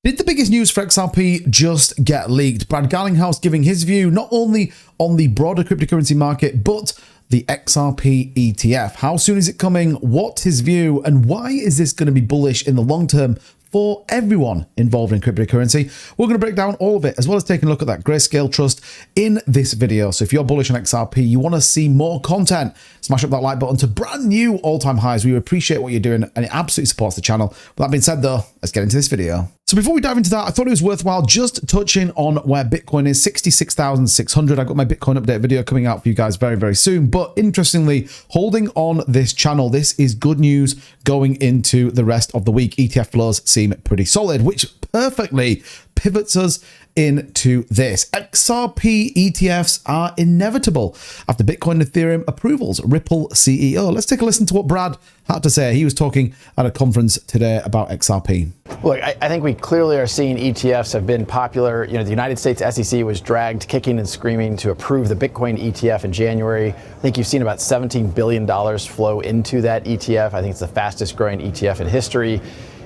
Did the biggest news for XRP just get leaked? Brad Garlinghouse giving his view not only on the broader cryptocurrency market, but the XRP ETF. How soon is it coming? What's his view? And why is this going to be bullish in the long term for everyone involved in cryptocurrency? We're going to break down all of it, as well as taking a look at that Grayscale trust in this video. So if you're bullish on XRP, you want to see more content, smash up that like button to brand new all-time highs. We appreciate what you're doing, and it absolutely supports the channel. With that being said, though, let's get into this video. So before we dive into that, I thought it was worthwhile just touching on where Bitcoin is, 66,600. I've got my Bitcoin update video coming out for you guys very, very soon. But interestingly, holding on this channel, this is good news going into the rest of the week. ETF flows seem pretty solid, which perfectly pivots us into this. XRP ETFs are inevitable after Bitcoin and Ethereum approvals. Ripple CEO. Let's take a listen to what Brad had to say. He was talking at a conference today about XRP. Look, I think we clearly are seeing ETFs have been popular. You know, the United States SEC was dragged kicking and screaming to approve the Bitcoin ETF in January. I think you've seen about $17 billion flow into that ETF. I think it's the fastest growing ETF in history.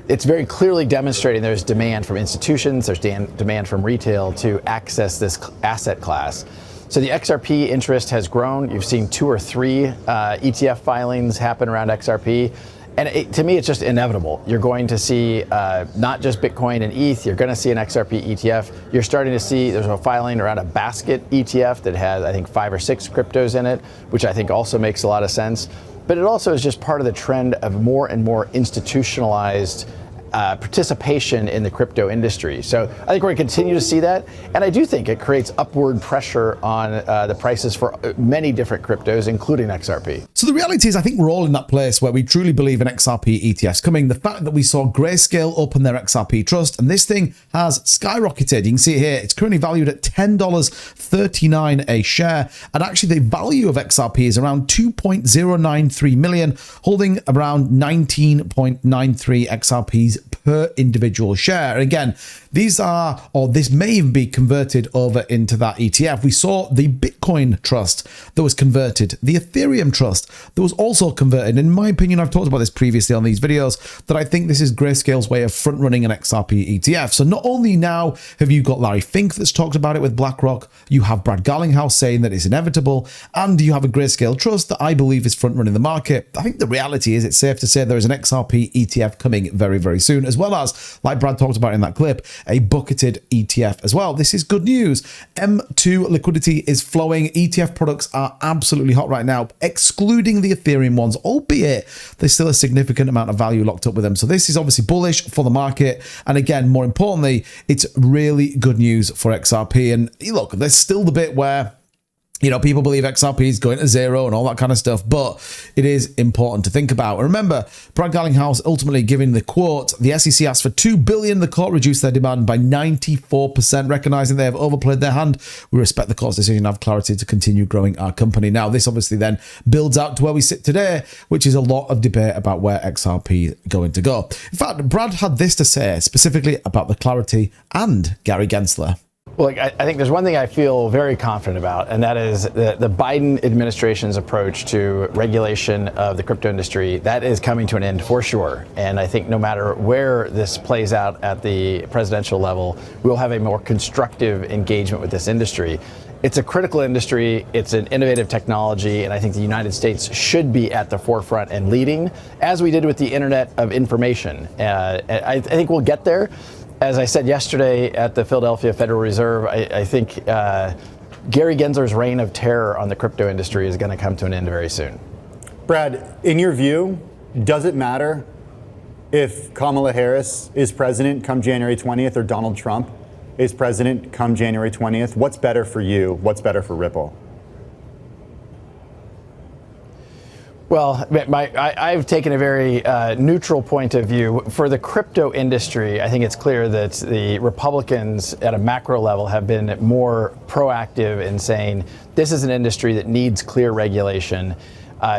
It's very clearly demonstrating there's demand from institutions, there's demand from retail to access this asset class. So the XRP interest has grown. You've seen 2 or 3 ETF filings happen around XRP. And to me, it's just inevitable. You're going to see not just Bitcoin and ETH, you're going to see an XRP ETF. You're starting to see there's a filing around a basket ETF that has, I think, 5 or 6 cryptos in it, which I think also makes a lot of sense. But it also is just part of the trend of more and more institutionalized participation in the crypto industry. So I think we're going to continue to see that. And I do think it creates upward pressure on the prices for many different cryptos, including XRP. So the reality is, I think we're all in that place where we truly believe in XRP ETFs coming. The fact that we saw Grayscale open their XRP trust, and this thing has skyrocketed. You can see it here. It's currently valued at $10.39 a share. And actually the value of XRP is around 2.093 million, holding around 19.93 XRPs per individual share. And again, these are, or this may even be converted over into that ETF. We saw the Bitcoin trust that was converted, the Ethereum trust that was also converted. In my opinion, I've talked about this previously on these videos, that I think this is Grayscale's way of front running an XRP ETF. So not only now have you got Larry Fink that's talked about it with BlackRock, you have Brad Garlinghouse saying that it's inevitable, and you have a Grayscale trust that I believe is front running the market. I think the reality is it's safe to say there is an XRP ETF coming very, very soon, as well as, like Brad talked about in that clip, a bucketed ETF as well. This is good news. M2 liquidity is flowing. ETF products are absolutely hot right now, excluding the Ethereum ones, albeit there's still a significant amount of value locked up with them. So this is obviously bullish for the market. And again, more importantly, it's really good news for XRP. And look, there's still the bit where, you know, people believe XRP is going to zero and all that kind of stuff, but it is important to think about. And remember, Brad Garlinghouse ultimately giving the quote, the SEC asked for $2 billion. The court reduced their demand by 94%, recognizing they have overplayed their hand. We respect the court's decision and have clarity to continue growing our company. Now, this obviously then builds out to where we sit today, which is a lot of debate about where XRP is going to go. In fact, Brad had this to say specifically about the clarity and Gary Gensler. Well, I think there's one thing I feel very confident about, and that is the Biden administration's approach to regulation of the crypto industry. That is coming to an end for sure. And I think no matter where this plays out at the presidential level, we'll have a more constructive engagement with this industry. It's a critical industry. It's an innovative technology. And I think the United States should be at the forefront and leading, as we did with the Internet of Information. I think we'll get there. As I said yesterday at the Philadelphia Federal Reserve, I think Gary Gensler's reign of terror on the crypto industry is going to come to an end very soon. Brad, in your view, does it matter if Kamala Harris is president come January 20th or Donald Trump is president come January 20th? What's better for you? What's better for Ripple? Well, I've taken a very neutral point of view. For the crypto industry, I think it's clear that the Republicans at a macro level have been more proactive in saying this is an industry that needs clear regulation.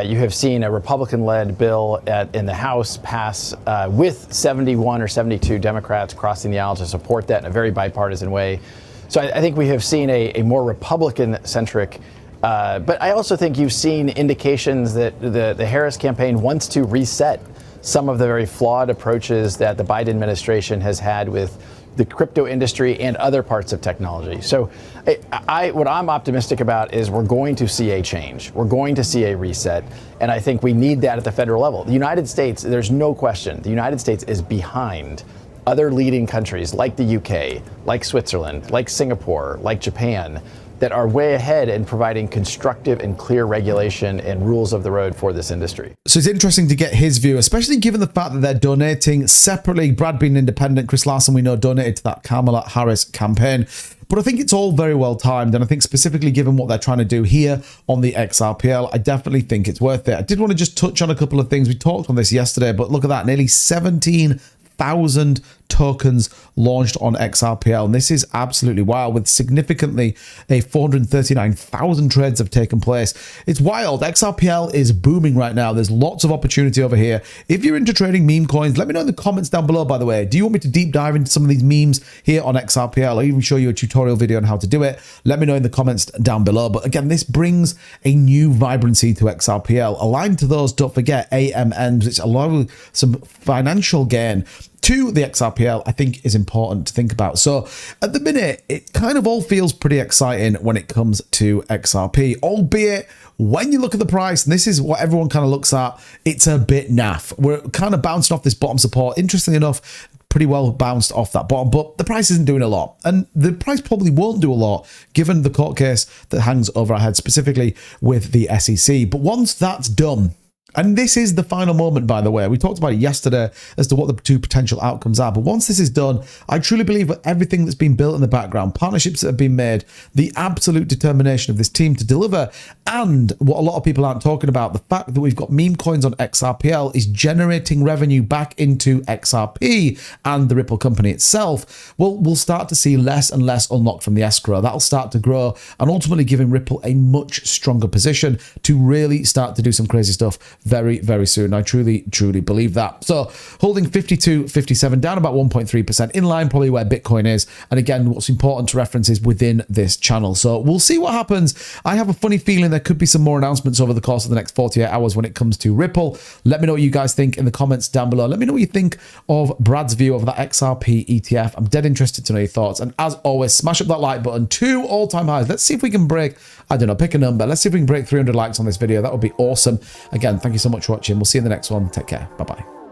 You have seen a Republican-led bill in the House pass with 71 or 72 Democrats crossing the aisle to support that in a very bipartisan way. So I think we have seen a more Republican-centric but I also think you've seen indications that the Harris campaign wants to reset some of the very flawed approaches that the Biden administration has had with the crypto industry and other parts of technology. So what I'm optimistic about is we're going to see a change. We're going to see a reset. And I think we need that at the federal level. The United States, there's no question, the United States is behind other leading countries like the UK, like Switzerland, like Singapore, like Japan, that are way ahead in providing constructive and clear regulation and rules of the road for this industry. So it's interesting to get his view, especially given the fact that they're donating separately. Brad being independent, Chris Larson, we know, donated to that Kamala Harris campaign. But I think it's all very well timed. And I think specifically given what they're trying to do here on the XRPL, I definitely think it's worth it. I did want to just touch on a couple of things. We talked on this yesterday, but look at that, nearly 17,000 tokens launched on XRPL, and this is absolutely wild, with significantly 439,000 trades have taken place. It's wild. XRPL is booming right now. There's lots of opportunity over here. If you're into trading meme coins, let me know in the comments down below, by the way. Do you want me to deep dive into some of these memes here on XRPL? I'll even show you a tutorial video on how to do it. Let me know in the comments down below. But again, this brings a new vibrancy to XRPL. Aligned to those, don't forget AMNs, which allow some financial gain to the XRPL, I think is important to think about. So at the minute, it kind of all feels pretty exciting when it comes to XRP, albeit when you look at the price, and this is what everyone kind of looks at, it's a bit naff. We're kind of bouncing off this bottom support. Interestingly enough, pretty well bounced off that bottom, but the price isn't doing a lot. And the price probably won't do a lot given the court case that hangs over our heads, specifically with the SEC. But once that's done, and this is the final moment, by the way. We talked about it yesterday as to what the two potential outcomes are. But once this is done, I truly believe that everything that's been built in the background, partnerships that have been made, the absolute determination of this team to deliver, and what a lot of people aren't talking about, the fact that we've got meme coins on XRPL is generating revenue back into XRP and the Ripple company itself, well, we'll start to see less and less unlocked from the escrow. That'll start to grow and ultimately giving Ripple a much stronger position to really start to do some crazy stuff very, very soon. I truly believe that. So holding 52.57, down about 1.3%, in line probably where Bitcoin is. And again, what's important to reference is within this channel. So we'll see what happens. I have a funny feeling there could be some more announcements over the course of the next 48 hours when it comes to Ripple. Let me know what you guys think in the comments down below. Let me know what you think of Brad's view of that XRP ETF. I'm dead interested to know your thoughts. And as always, smash up that like button to all-time highs. Let's see if we can break, I don't know, pick a number. Let's see if we can break 300 likes on this video. That would be awesome. Again, thank you so much for watching. We'll see you in the next one. Take care. Bye-bye.